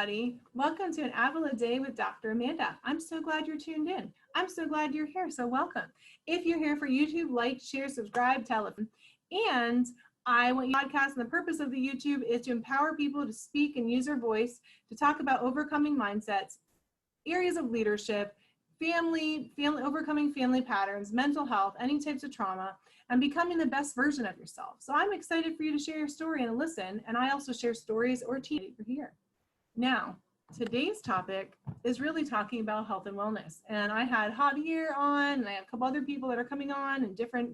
everybody. Welcome to an Apple a Day with Dr. Amanda. I'm so glad you're tuned in. I'm so glad you're here, so welcome. If you're here for YouTube, like, share, subscribe, tell them. And I want you to podcast, and the purpose of the YouTube is to empower people to speak and use their voice to talk about overcoming mindsets, areas of leadership, overcoming family patterns, mental health, any types of trauma, and becoming the best version of yourself. So I'm excited for you to share your story and listen. And I also share stories or teach for here. Now, today's topic is really talking about health and wellness. And I had Javier on, and I have a couple other people that are coming on in different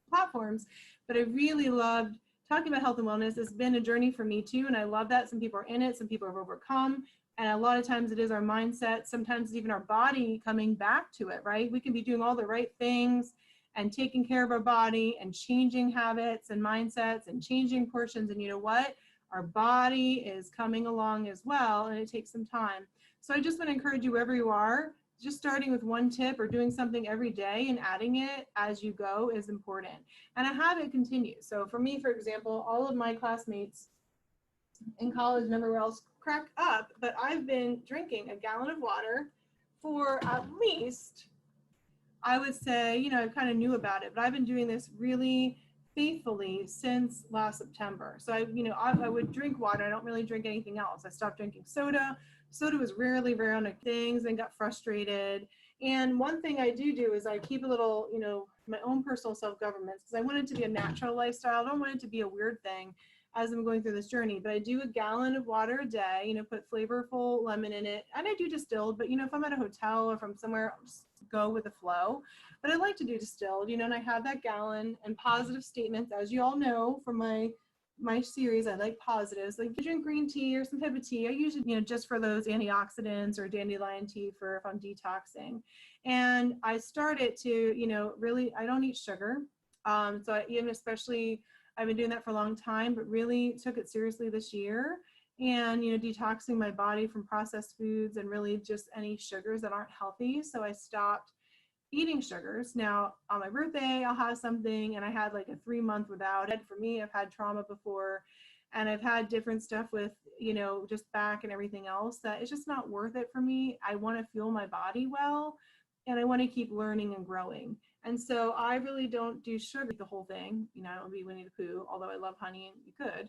platforms, but I really loved talking about health and wellness. It's been a journey for me too. And I love that some people are in it, some people have overcome. And a lot of times it is our mindset, sometimes even our body coming back to it, right? We can be doing all the right things and taking care of our body and changing habits and mindsets and changing portions. And you know what? Our body is coming along as well, and it takes some time. So I just want to encourage you wherever you are, just starting with one tip or doing something every day and adding it as you go is important. And a habit continues. So for me, for example, all of my classmates in college and everywhere else crack up, but I've been drinking a gallon of water for at least, I would say, I kind of knew about it, but I've been doing this really faithfully since last September. So I would drink water. I don't really drink anything else. I stopped drinking soda. Soda was rarely on things and got frustrated. And one thing I do is I keep a little, my own personal self-governance, because I want it to be a natural lifestyle. I don't want it to be a weird thing as I'm going through this journey. But I do a gallon of water a day, put flavorful lemon in it. And I do distilled, but if I'm at a hotel or if I'm somewhere, I'll just go with the flow. But I like to do distilled, and I have that gallon and positive statements. As you all know from my series, I like positives. Like, if you drink green tea or some type of tea, I usually, just for those antioxidants, or dandelion tea for if I'm detoxing. And I started to, really, I don't eat sugar. Especially, I've been doing that for a long time, but really took it seriously this year. And, detoxing my body from processed foods and really just any sugars that aren't healthy. So I stopped eating sugars. Now, on my birthday, I'll have something, and I had like a 3-month without it. For me, I've had trauma before, and I've had different stuff with, just back and everything else that it's just not worth it for me. I want to fuel my body well, and I want to keep learning and growing. And so I really don't do sugar the whole thing. I don't be Winnie the Pooh, although I love honey and you could.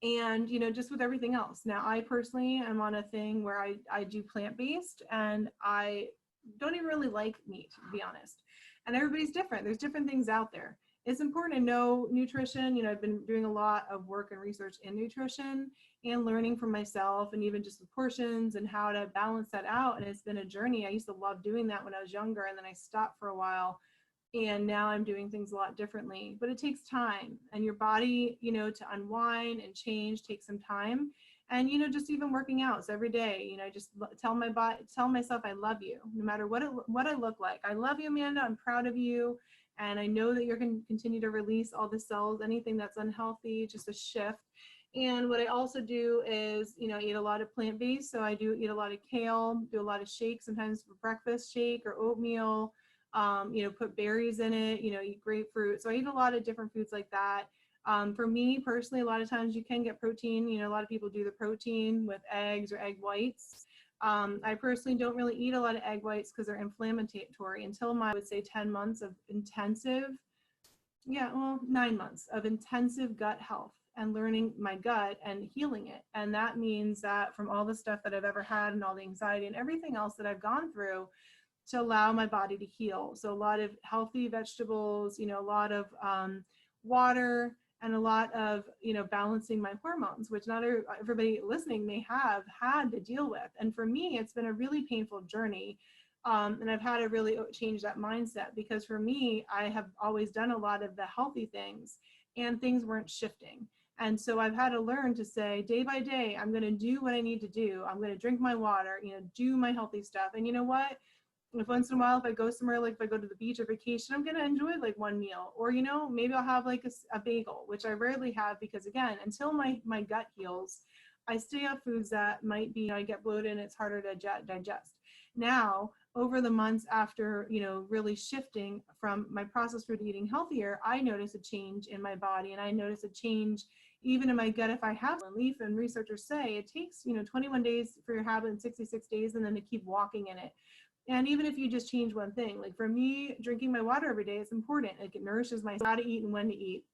And, just with everything else. Now, I personally am on a thing where I do plant-based, and I don't even really like meat, to be honest. And everybody's different. There's different things out there. It's important to know nutrition. I've been doing a lot of work and research in nutrition and learning from myself, and even just the portions and how to balance that out. And it's been a journey. I used to love doing that when I was younger, and then I stopped for a while. And now I'm doing things a lot differently, but it takes time, and your body, to unwind and change takes some time. And, just even working out. So every day, I just tell myself, I love you, no matter what I look like. I love you, Amanda. I'm proud of you. And I know that you're going to continue to release all the cells, anything that's unhealthy, just a shift. And what I also do is, eat a lot of plant-based. So I do eat a lot of kale, do a lot of shakes, sometimes for breakfast shake or oatmeal, put berries in it, eat grapefruit. So I eat a lot of different foods like that. For me personally, a lot of times you can get protein. A lot of people do the protein with eggs or egg whites. I personally don't really eat a lot of egg whites because they're inflammatory until I would say 10 months of intensive, 9 months of intensive gut health and learning my gut and healing it. And that means that from all the stuff that I've ever had and all the anxiety and everything else that I've gone through, to allow my body to heal. So a lot of healthy vegetables, a lot of water, and a lot of, balancing my hormones, which not everybody listening may have had to deal with. And for me, it's been a really painful journey. And I've had to really change that mindset, because for me, I have always done a lot of the healthy things and things weren't shifting. And so I've had to learn to say, day by day, I'm going to do what I need to do. I'm going to drink my water, do my healthy stuff. And you know what? If once in a while, if I go somewhere, like if I go to the beach or vacation, I'm going to enjoy like one meal, or, maybe I'll have like a bagel, which I rarely have, because again, until my gut heals, I stay off foods that might be, I get bloated and it's harder to digest. Now, over the months after, really shifting from my processed food to eating healthier, I noticed a change in my body, and I noticed a change even in my gut if I have a leaf. And researchers say it takes, 21 days for your habit and 66 days, and then to keep walking in it. And even if you just change one thing, like for me, drinking my water every day is important. Like it nourishes my how to eat and when to eat.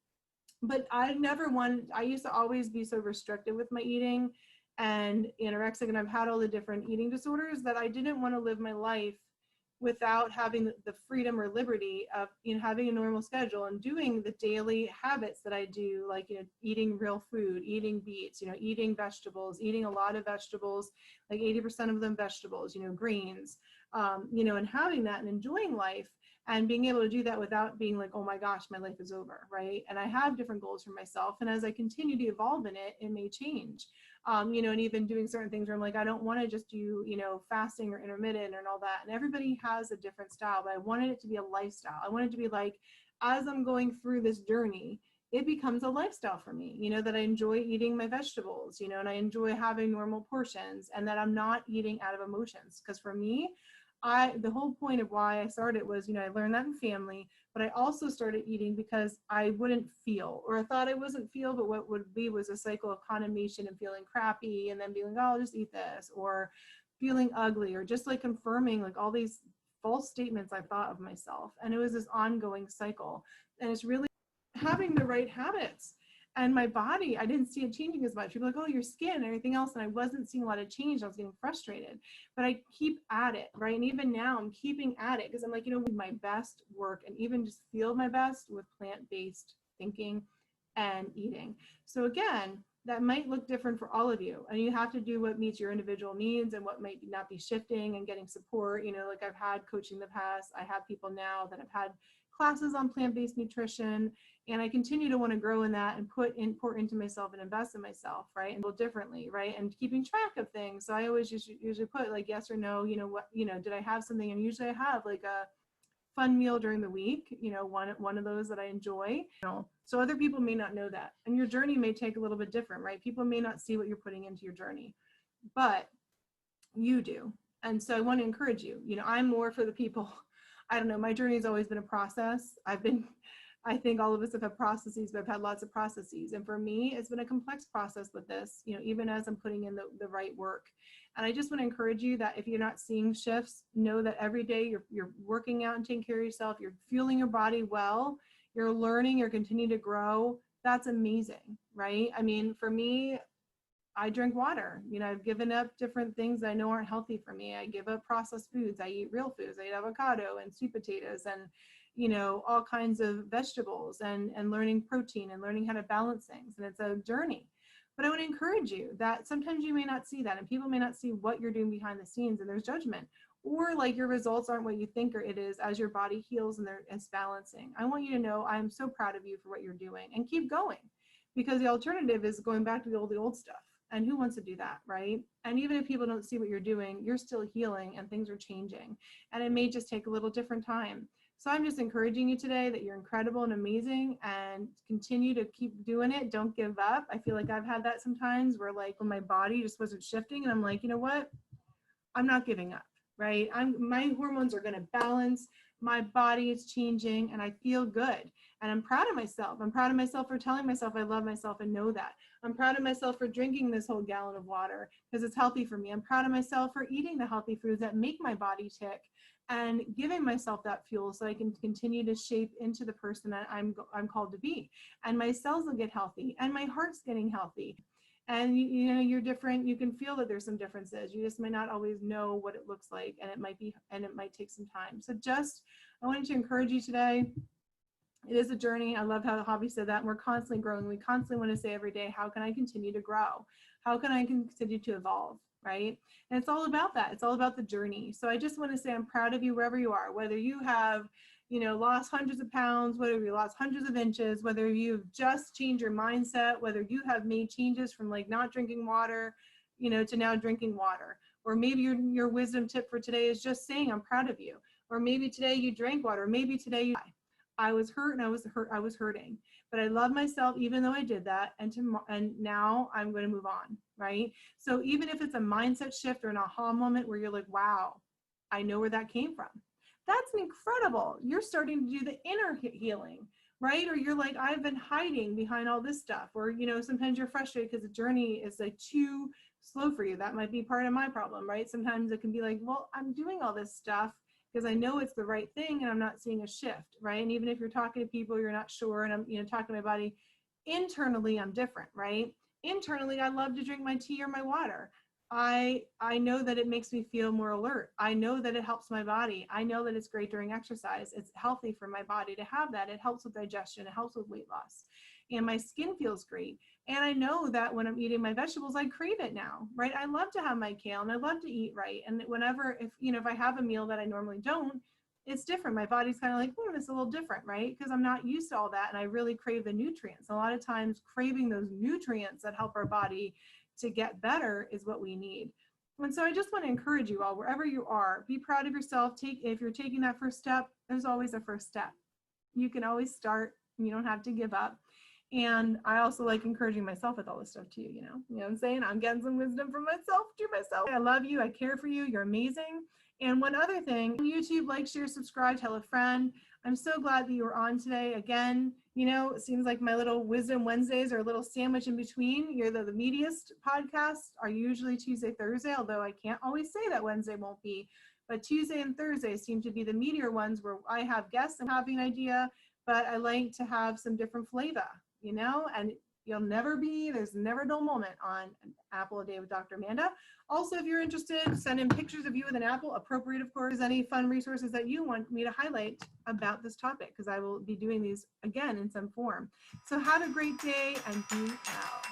But I used to always be so restricted with my eating and anorexic, and I've had all the different eating disorders that I didn't want to live my life without having the freedom or liberty of having a normal schedule and doing the daily habits that I do, like eating real food, eating beets, eating vegetables, eating a lot of vegetables, like 80% of them vegetables, greens, and having that and enjoying life and being able to do that without being like, oh my gosh, my life is over, right? And I have different goals for myself, and as I continue to evolve in it, it may change. And even doing certain things where I'm like, I don't want to just do, fasting or intermittent and all that. And everybody has a different style, but I wanted it to be a lifestyle. I wanted it to be like, as I'm going through this journey, it becomes a lifestyle for me, that I enjoy eating my vegetables, and I enjoy having normal portions, and that I'm not eating out of emotions. Because for me, the whole point of why I started was, I learned that in family, but I also started eating because I wouldn't feel, or I thought I wasn't feel, but what would be was a cycle of condemnation and feeling crappy, and then being like, oh, I'll just eat this, or feeling ugly, or just like confirming like all these false statements I thought of myself. And it was this ongoing cycle. And it's really having the right habits. And my body, I didn't see it changing as much. People were like, oh, your skin and everything else. And I wasn't seeing a lot of change. I was getting frustrated, but I keep at it, right? And even now I'm keeping at it because I'm like, my best work and even just feel my best with plant-based thinking and eating. So again, that might look different for all of you. And you have to do what meets your individual needs and what might not be shifting and getting support. Like I've had coaching in the past. I have people now that have had classes on plant-based nutrition, and I continue to want to grow in that and pour into myself and invest in myself, right? And a little differently, right? And keeping track of things. So I always usually put like yes or no, did I have something? And usually I have like a fun meal during the week, one of those that I enjoy. So other people may not know that, and your journey may take a little bit different, right? People may not see what you're putting into your journey, but you do. And so I want to encourage you. I'm more for the people. I don't know, my journey has always been a process. I think all of us have had processes, but I've had lots of processes. And for me, it's been a complex process with this, even as I'm putting in the right work. And I just want to encourage you that if you're not seeing shifts, know that every day you're working out and taking care of yourself, you're fueling your body well, you're learning, you're continuing to grow. That's amazing, right? I mean, for me, I drink water. I've given up different things that I know aren't healthy for me. I give up processed foods. I eat real foods. I eat avocado and sweet potatoes and, all kinds of vegetables and learning protein and learning how to balance things. And it's a journey. But I want to encourage you that sometimes you may not see that, and people may not see what you're doing behind the scenes, and there's judgment, or like your results aren't what you think it is as your body heals and it's balancing. I want you to know I'm so proud of you for what you're doing, and keep going, because the alternative is going back to the old stuff. And who wants to do that, right? And even if people don't see what you're doing, you're still healing and things are changing. And it may just take a little different time. So I'm just encouraging you today that you're incredible and amazing, and continue to keep doing it. Don't give up. I feel like I've had that sometimes where like when my body just wasn't shifting, and I'm like, you know what? I'm not giving up, right? My hormones are going to balance. My body is changing and I feel good. And I'm proud of myself. I'm proud of myself for telling myself I love myself and know that. I'm proud of myself for drinking this whole gallon of water because it's healthy for me. I'm proud of myself for eating the healthy foods that make my body tick and giving myself that fuel so I can continue to shape into the person that I'm called to be. And my cells will get healthy and my heart's getting healthy. And you're different. You can feel that there's some differences. You just might not always know what it looks like, and it might take some time. So I wanted to encourage you today. It is a journey. I love how Hobby said that. And we're constantly growing. We constantly want to say every day, how can I continue to grow? How can I continue to evolve? Right? And it's all about that. It's all about the journey. So I just want to say I'm proud of you wherever you are, whether you have lost hundreds of pounds, whether you lost hundreds of inches, whether you've just changed your mindset, whether you have made changes from like not drinking water, to now drinking water. Or maybe your wisdom tip for today is just saying, I'm proud of you. Or maybe today you drank water. Maybe today I was hurt and I was hurting, but I love myself even though I did that. And now I'm going to move on. Right. So even if it's a mindset shift or an aha moment where you're like, wow, I know where that came from. That's incredible. You're starting to do the inner healing, right? Or you're like, I've been hiding behind all this stuff. Or, you know, sometimes you're frustrated because the journey is like too slow for you. That might be part of my problem, right? Sometimes it can be like, well, I'm doing all this stuff because I know it's the right thing and I'm not seeing a shift, right? And even if you're talking to people, you're not sure, and I'm, you know, talking to my body, internally, I'm different, right? Internally, I love to drink my tea or my water. I know that it makes me feel more alert. I know that it helps my body. I know that it's great during exercise. It's healthy for my body to have that. It helps with digestion. It helps with weight loss. And my skin feels great. And I know that when I'm eating my vegetables, I crave it now, right? I love to have my kale and I love to eat right. And whenever, if, you know, if I have a meal that I normally don't, it's different. My body's kind of like, oh, it's a little different, right? Because I'm not used to all that. And I really crave the nutrients. A lot of times craving those nutrients that help our body to get better is what we need. And so I just want to encourage you all, wherever you are, be proud of yourself. If you're taking that first step, there's always a first step. You can always start. You don't have to give up. And I also like encouraging myself with all this stuff too, you know what I'm saying? I'm getting some wisdom from myself to myself. I love you. I care for you. You're amazing. And one other thing, YouTube, like, share, subscribe, tell a friend. I'm so glad that you were on today. Again, you know, it seems like my little Wisdom Wednesdays are a little sandwich in between. You're the meatiest podcasts are usually Tuesday, Thursday, although I can't always say that Wednesday won't be. But Tuesday and Thursday seem to be the meatier ones where I have guests and having an idea, but I like to have some different flavor, you know, and there's never a dull moment on an apple a day with Dr. Amanda. Also, if you're interested, send in pictures of you with an apple, appropriate, of course, any fun resources that you want me to highlight about this topic, because I will be doing these again in some form. So have a great day and be well.